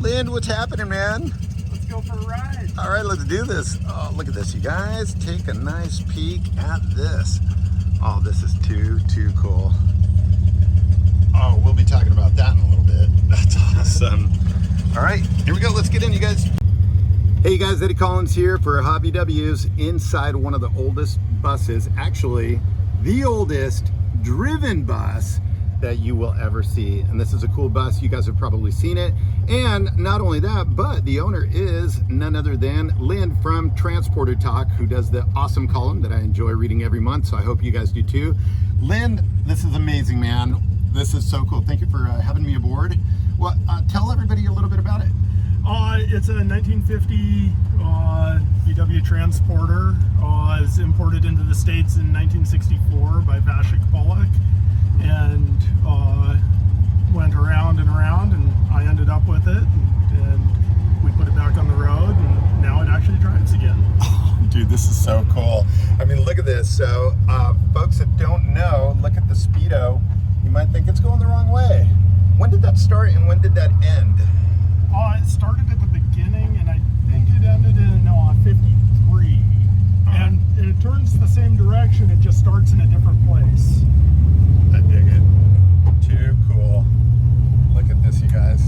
Lynn, what's happening, man? Let's go for a ride. All right, let's do this. Oh, look at this, you guys. Take a nice peek at this. Oh, this is too cool. Oh, we'll be talking about that in a little bit. That's awesome. All right, here we go. Let's get in, you guys. Hey, you guys, Eddie Collins here for Hobby W's inside one of the oldest buses, actually the oldest driven bus that you will ever see. And this is a cool bus. You guys have probably seen it. And not only that, but the owner is none other than Lynn from Transporter Talk, who does the awesome column that I enjoy reading every month. So I hope you guys do too. Lynn, this is amazing, man. This is so cool. Thank you for having me aboard. Well, tell everybody a little bit about it. It's a 1950 VW Transporter. It was imported into the States in 1964 by Vashik Pollock, and went around and around, and I ended up with it, and we put it back on the road, and now it actually drives again. Oh, dude, this is so cool. I mean, look at this. So folks that don't know, look at the speedo. You might think it's going the wrong way. When did that start and when did that end? It started at the beginning, and I think it ended in 53. And it turns the same direction, it just starts in a different place. I dig it. Too cool. Look at this, you guys.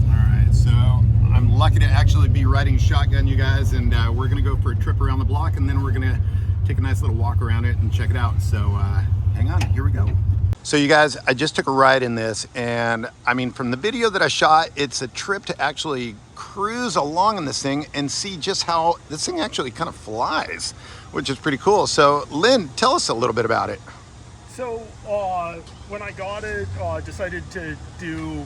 Alright, so I'm lucky to actually be riding shotgun, you guys, and we're going to go for a trip around the block, and then we're going to take a nice little walk around it and check it out. So hang on, here we go. So you guys, I just took a ride in this, and I mean, from the video that I shot, it's a trip to actually cruise along in this thing and see just how this thing actually kind of flies, which is pretty cool. So Lynn, tell us a little bit about it. So when I got it, decided to do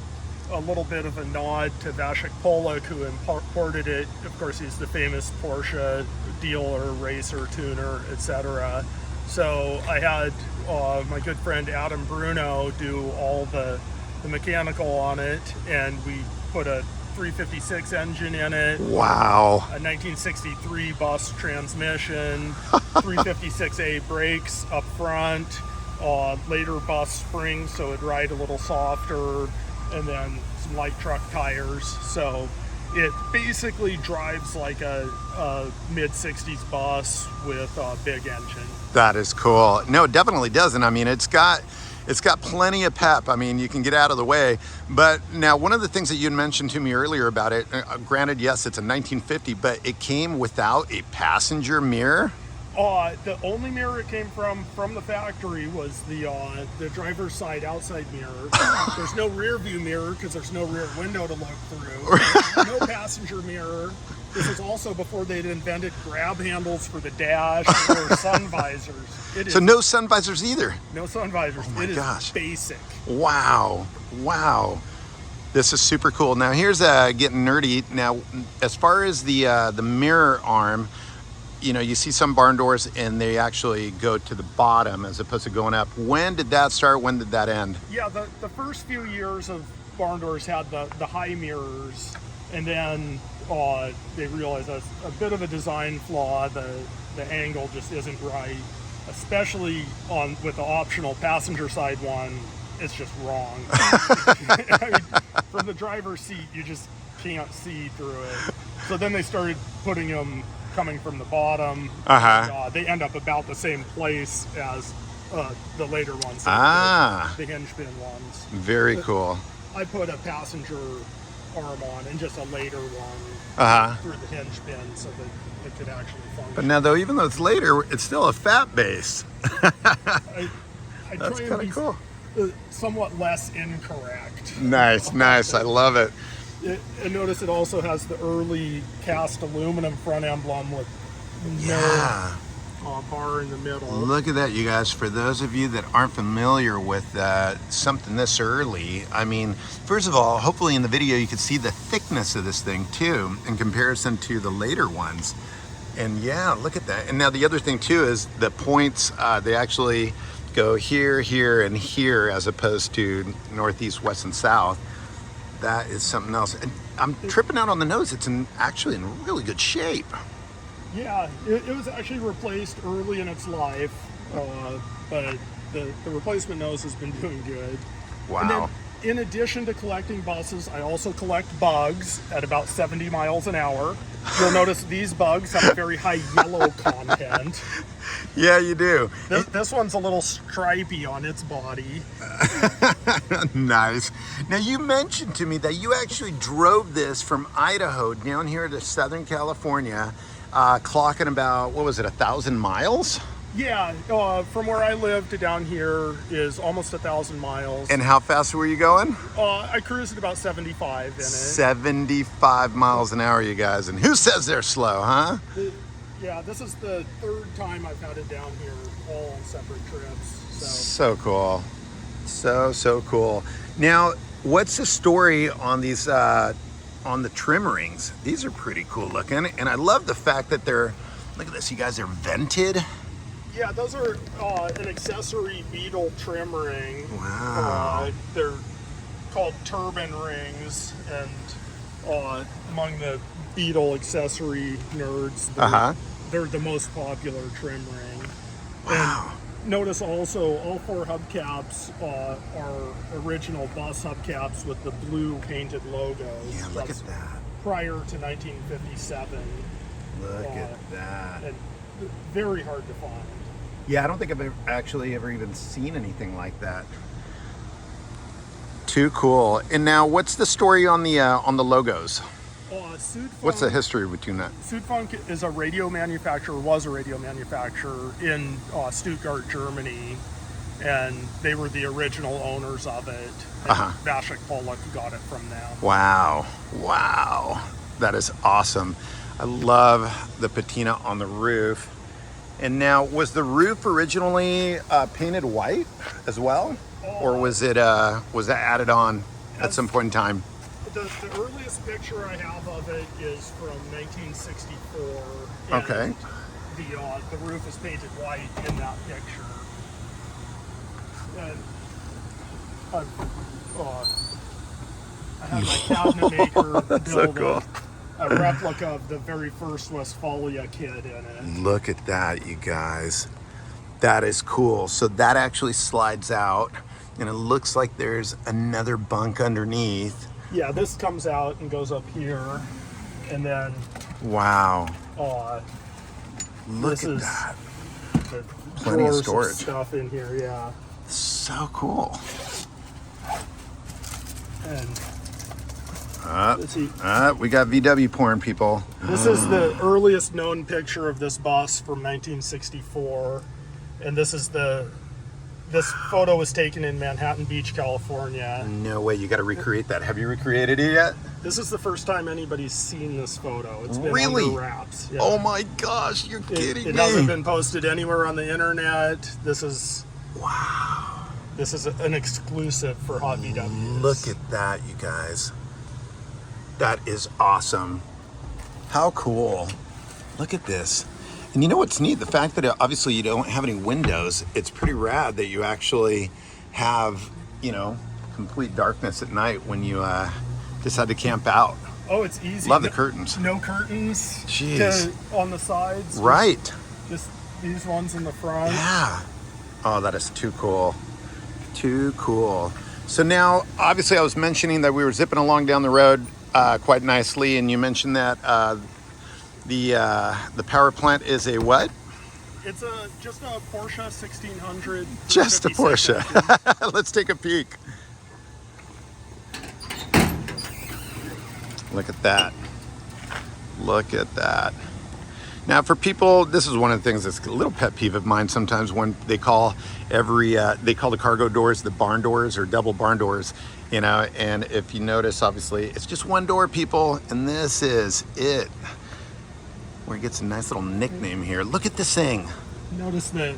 a little bit of a nod to Vashik Pollock, who imported it. Of course, he's the famous Porsche dealer, racer, tuner, etc. So I had my good friend Adam Bruno do all the mechanical on it, and we put a 356 engine in it. Wow. A 1963 bus transmission, 356A brakes up front, later bus springs so it'd ride a little softer, and then some light truck tires. So it basically drives like a mid-60s bus with a big engine. That is cool. No, it definitely doesn't. I mean, it's got plenty of pep. I mean, you can get out of the way. But now, one of the things that you had mentioned to me earlier about it, granted, yes, it's a 1950, but it came without a passenger mirror. The only mirror it came from the factory was the driver's side outside mirror. There's no rear view mirror because there's no rear window to look through. No passenger mirror. This is also before they'd invented grab handles for the dash or sun visors. So no sun visors either? No sun visors. Oh my gosh. Is basic. Wow. Wow. This is super cool. Now here's getting nerdy. Now, as far as the mirror arm, you know, you see some barn doors and they actually go to the bottom as opposed to going up. When did that start? When did that end? Yeah, the first few years of barn doors had the high mirrors, and then they realized that's a bit of a design flaw. The angle just isn't right, especially with the optional passenger side one. It's just wrong. I mean, from the driver's seat, you just can't see through it. So then they started putting them coming from the bottom. They end up about the same place as the later ones. The hinge pin ones. Very cool. I put a passenger arm on and just a later one through the hinge pin so that it could actually function. But now, though, even though it's later, it's still a fat base. I That's try kind of cool. Somewhat less incorrect. Nice, nice. I love it. And notice it also has the early cast aluminum front emblem with no bar in the middle. Look at that, you guys. For those of you that aren't familiar with something this early, I mean, first of all, hopefully in the video you can see the thickness of this thing too in comparison to the later ones. And yeah, look at that. And now the other thing too is the points, they actually go here, here, and here as opposed to northeast, west, and south. That is something else. And I'm tripping out on the nose. It's actually in really good shape. Yeah, it was actually replaced early in its life, but the replacement nose has been doing good. Wow. And then, in addition to collecting buses, I also collect bugs at about 70 miles an hour. You'll notice these bugs have a very high yellow content. Yeah, you do. This one's a little stripy on its body. Nice. Now, you mentioned to me that you actually drove this from Idaho down here to Southern California, clocking about, what was it, 1,000 miles? Yeah, from where I live to down here is almost 1,000 miles. And how fast were you going? I cruised at about 75 in it. 75 miles an hour, you guys. And who says they're slow, huh? Yeah, this is the third time I've had it down here, all on separate trips. So cool. So cool. Now, what's the story on these, on the trim rings? These are pretty cool looking. And I love the fact that they're, look at this, you guys, they're vented. Yeah, those are an accessory beetle trim ring. Wow. They're called turban rings, and among the beetle accessory nerds, they're the most popular trim ring. Wow. And notice also all 4 hubcaps are original bus hubcaps with the blue painted logos. Yeah, look at that. Prior to 1957. Look at that. And very hard to find. Yeah, I don't think I've actually ever even seen anything like that. Too cool. And now, what's the story on the logos? SÜDFUNK, What's the history between that? SÜDFUNK is a radio manufacturer, was a radio manufacturer in Stuttgart, Germany, and they were the original owners of it. And Vashek Pollock got it from them. Wow. Wow. That is awesome. I love the patina on the roof. And now, was the roof originally painted white as well? Or was it was that added on at some point in time? The earliest picture I have of it is from 1964. Okay. And the roof is painted white in that picture. And I had my cabinet maker build a replica of the very first Westphalia kit in it. Look at that, you guys. That is cool. So that actually slides out, and it looks like there's another bunk underneath. Yeah, this comes out and goes up here, and then wow. Look at that. Plenty of storage. Stuff in here, yeah. So cool. And we got VW porn, people. This is the earliest known picture of this bus from 1964, and this photo was taken in Manhattan Beach, California. No way, you got to recreate that. Have you recreated it yet? This is the first time anybody's seen this photo. It's been really? under wraps. Yeah. Oh my gosh, you're kidding me. It hasn't been posted anywhere on the internet. Wow. This is an exclusive for Hot VWs. Look at that, you guys. That is awesome. How cool. Look at this. And you know what's neat? The fact that obviously you don't have any windows, it's pretty rad that you actually have, complete darkness at night when you decide to camp out. Oh, it's easy. Love the curtains. No curtains. Jeez. On the sides. Right. Just these ones in the front. Yeah. Oh, that is too cool. Too cool. So now, obviously I was mentioning that we were zipping along down the road quite nicely, and you mentioned that the power plant is a what? It's just a Porsche 1600. Just a Porsche. Let's take a peek. Look at that. Look at that. Now for people, this is one of the things that's a little pet peeve of mine sometimes when they call the cargo doors the barn doors or double barn doors, and if you notice, obviously it's just one door, people, and this is it. Where it gets a nice little nickname here. Look at this thing. Notice the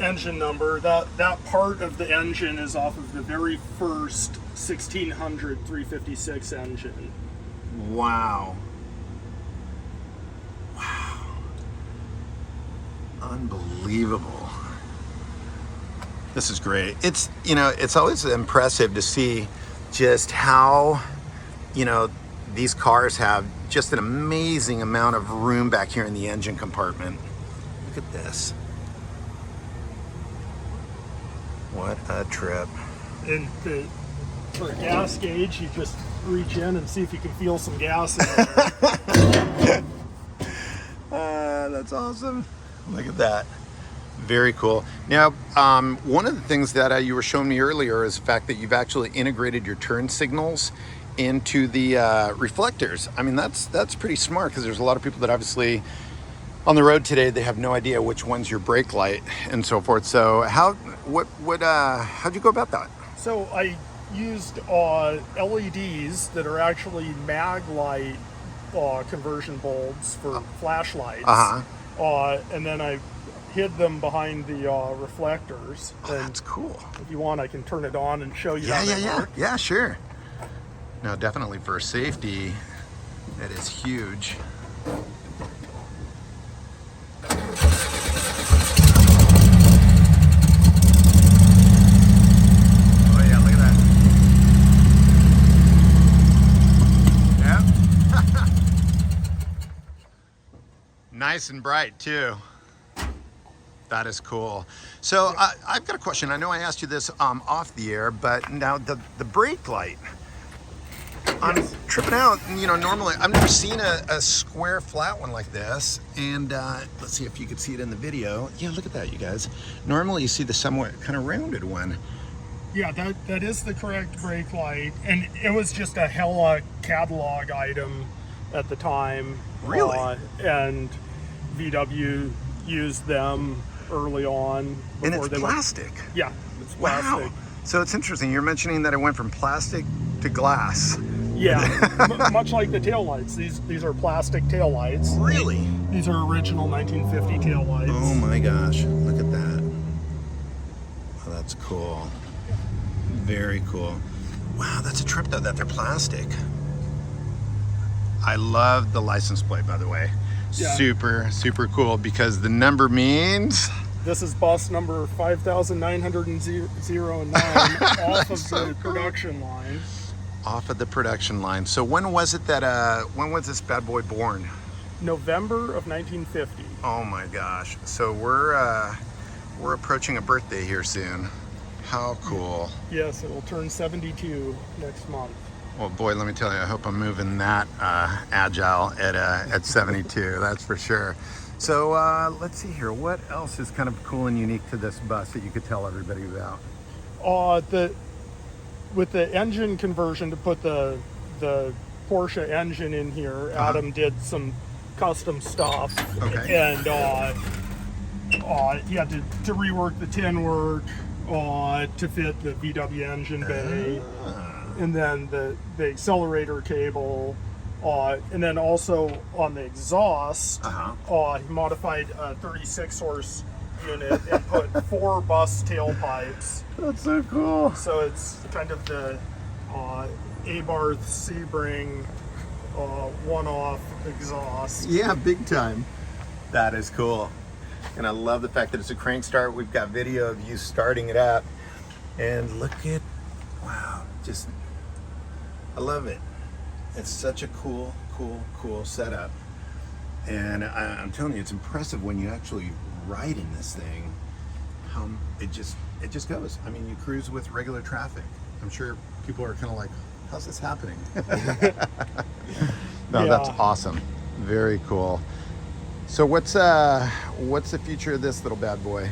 engine number. That part of the engine is off of the very first 1600 356 engine. Wow. Wow. Unbelievable. This is great. It's, it's always impressive to see just how, these cars have just an amazing amount of room back here in the engine compartment. Look at this. What a trip. And for a gas gauge, you just reach in and see if you can feel some gas in there. That's awesome. Look at that. Very cool. Now, one of the things that you were showing me earlier is the fact that you've actually integrated your turn signals into the reflectors. I mean, that's pretty smart, because there's a lot of people that obviously on the road today, they have no idea which one's your brake light and so forth. So how'd you go about that? So I used LEDs that are actually mag light conversion bulbs for flashlights. And then I hid them behind the reflectors. Oh, that's cool. If you want, I can turn it on and show you Yeah, sure. Now, definitely for safety, that is huge. Oh yeah, look at that. Yep. Nice and bright too. That is cool. So I've got a question. I know I asked you this off the air, but now the brake light. I'm tripping out. You know, normally I've never seen a square flat one like this. And let's see if you could see it in the video. Yeah, look at that, you guys. Normally you see the somewhat kind of rounded one. Yeah, that is the correct brake light, and it was just a hella catalog item at the time. Really? And VW used them early on. And it's plastic. Yeah, it's plastic. Wow. So it's interesting. You're mentioning that it went from plastic to glass. Yeah, much like the taillights. These are plastic taillights. Really? These are original 1950 taillights. Oh my gosh, look at that. Oh, that's cool. Very cool. Wow, that's a trip though that they're plastic. I love the license plate, by the way. Yeah. Super, super cool, because the number means... This is bus number 5,909 off of the production line. Off of the production line. So when was it that, when was this bad boy born? November of 1950. Oh my gosh. So we're approaching a birthday here soon. How cool. Yes, it will turn 72 next month. Well, boy, let me tell you, I hope I'm moving that agile at 72, that's for sure. So let's see here. What else is kind of cool and unique to this bus that you could tell everybody about? With the engine conversion to put the Porsche engine in here, Adam did some custom stuff. Okay. And he had to rework the tin work to fit the VW engine bay. And then the accelerator cable. And then also on the exhaust, he modified a 36 horse unit and put 4 bus tailpipes. That's so cool. So it's kind of the Abarth Sebring one-off exhaust. Yeah, big time. That is cool. And I love the fact that it's a crank start. We've got video of you starting it up. And look at, wow, just, I love it. It's such a cool setup. And I'm telling you, it's impressive when you actually ride in this thing, how it just goes. I mean, you cruise with regular traffic. I'm sure people are kind of like, how's this happening? No, that's awesome. Very cool. So what's the future of this little bad boy?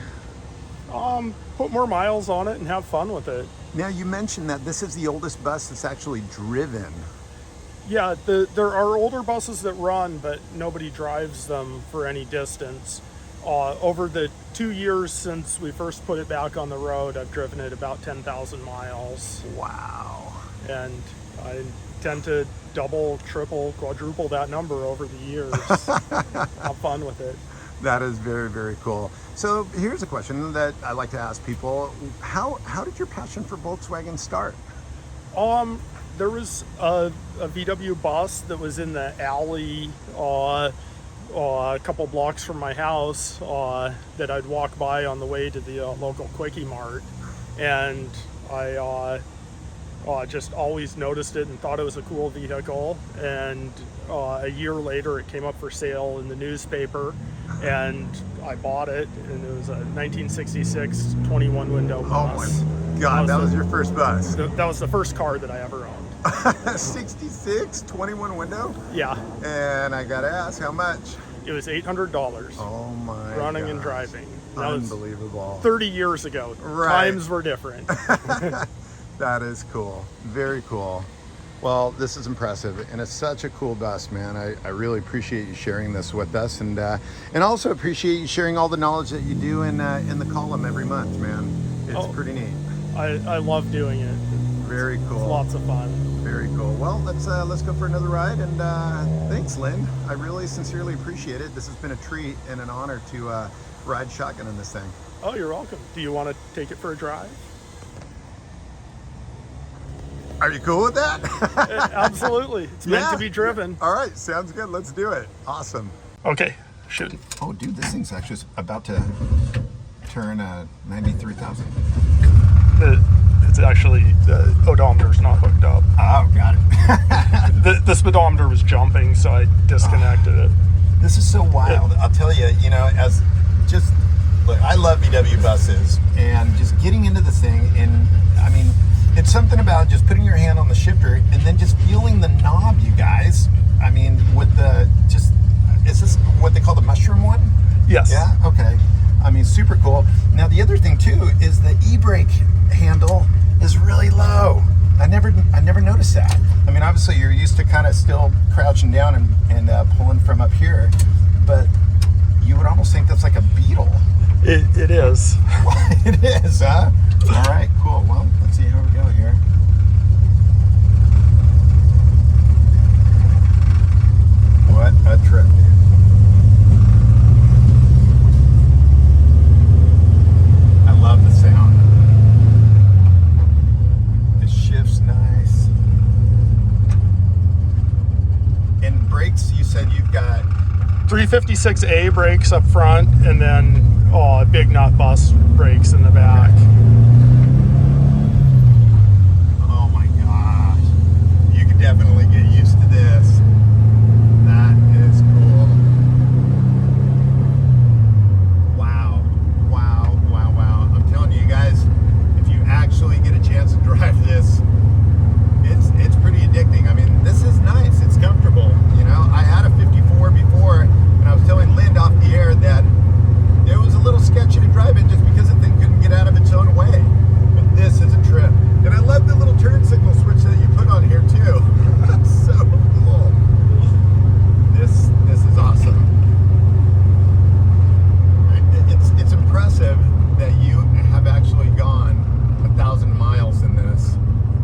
Put more miles on it and have fun with it. Now, you mentioned that this is the oldest bus that's actually driven. Yeah, there are older buses that run, but nobody drives them for any distance. Over the 2 years since we first put it back on the road, I've driven it about 10,000 miles. Wow. And I tend to double, triple, quadruple that number over the years. Have fun with it. That is very, very cool. So here's a question that I like to ask people. How did your passion for Volkswagen start? There was a VW bus that was in the alley a couple blocks from my house that I'd walk by on the way to the local Quickie Mart, and I just always noticed it and thought it was a cool vehicle. And a year later it came up for sale in the newspaper, and I bought it, and it was a 1966 21 window bus. Oh my God, that was your first bus. That was the first car that I ever owned. 66, 21 window? Yeah. And I gotta ask, how much? It was $800. Oh my Running gosh. and driving. That was unbelievable. 30 years ago. Right. Times were different. That is cool. Very cool. Well, this is impressive, and it's such a cool bus, man. I really appreciate you sharing this with us, and also appreciate you sharing all the knowledge that you do in the column every month, man. It's pretty neat. I love doing it. Very cool. It's lots of fun. Very cool. Well, let's go for another ride, and thanks, Lynn. I really sincerely appreciate it. This has been a treat and an honor to ride shotgun in this thing. Oh, you're welcome. Do you want to take it for a drive? Are you cool with that? Absolutely. It's meant to be driven. All right, sounds good. Let's do it. Awesome. Okay, shooting. Oh, dude, this thing's actually about to turn 93,000. It's actually, the odometer's not hooked up. Oh, got it. The speedometer was jumping, so I disconnected it. This is so wild. I'll tell you, look, I love VW buses, and just getting into the thing, and I mean, it's something about just putting your hand on the shifter and then just feeling the knob, you guys. I mean, with is this what they call the mushroom one? Yes. Yeah? Okay. I mean, super cool. Now, the other thing too is the e-brake handle is really low. I never noticed that. I mean, obviously you're used to kind of still crouching down and pulling from up here, but you would almost think that's like a Beetle. It is. It is, huh? All right, cool. Well, let's see how we go here. What a trip, dude. I love the sound. The shift's nice. And brakes, you said you've got 356A brakes up front, and then big nut bus brakes in the back. Oh my gosh. You could definitely get used to this. That is cool. Wow. Wow, wow, wow. I'm telling you guys, if you actually get a chance to drive this, it's pretty addicting. I mean, this is nice. It's comfortable. You know, I had a 54 before, and I was telling Lind off the air that it was a little sketchy to drive it just because the thing couldn't get out of its own way. But this is a trip. And I love the little turn signal switch that you put on here too. That's so cool. This is awesome. It's impressive that you have actually gone 1,000 miles in this.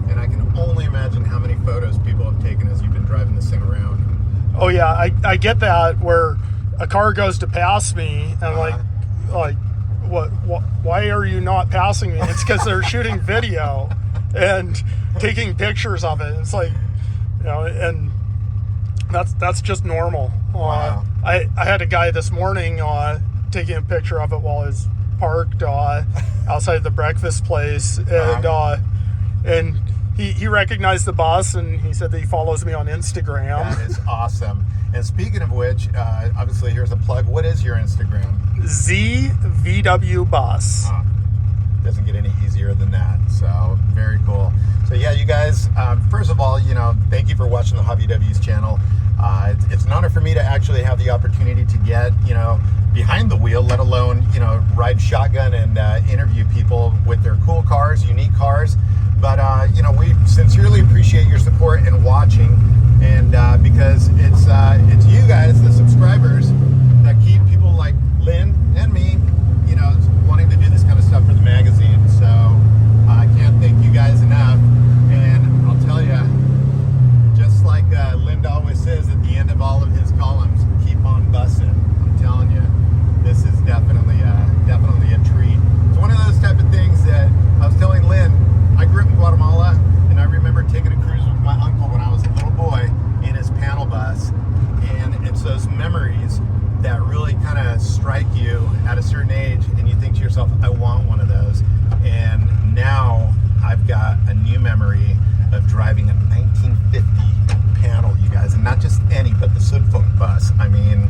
And I can only imagine how many photos people have taken as you've been driving this thing around. Oh yeah, I get that, where a car goes to pass me, and I'm like, what? Why are you not passing me? It's because they're shooting video and taking pictures of it. It's like, and that's just normal. Wow. I had a guy this morning taking a picture of it while I was parked outside the breakfast place, and he recognized the bus, and he said that he follows me on Instagram. That is awesome. And speaking of which, obviously here's a plug. What is your Instagram? ZVW Bus. Doesn't get any easier than that. So very cool. So yeah, you guys, first of all, thank you for watching the Hobby W's channel. It's an honor for me to actually have the opportunity to get, behind the wheel, let alone, ride shotgun and interview people with their cool cars, unique cars. But, we sincerely appreciate your support and watching. And because it's you guys, the subscribers, that keep people like Lynn and me, wanting to do this kind of stuff for the magazine. So I can't thank you guys enough. And I'll tell you, just like Lynn always says at the end of all of his columns, keep on bussing. I'm telling you, this is definitely a treat. It's one of those type of things that I was telling Lynn. I grew up in Guatemala, and I remember taking a cruise with my uncle when I was a little boy in his panel bus. And it's those memories that really kind of strike you at a certain age, and you think to yourself, I want one of those. And now I've got a new memory of driving a 1950 panel, you guys, and not just any, but the SÜDFUNK bus. I mean,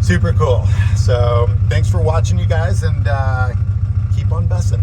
super cool. So thanks for watching, you guys, and keep on bussing.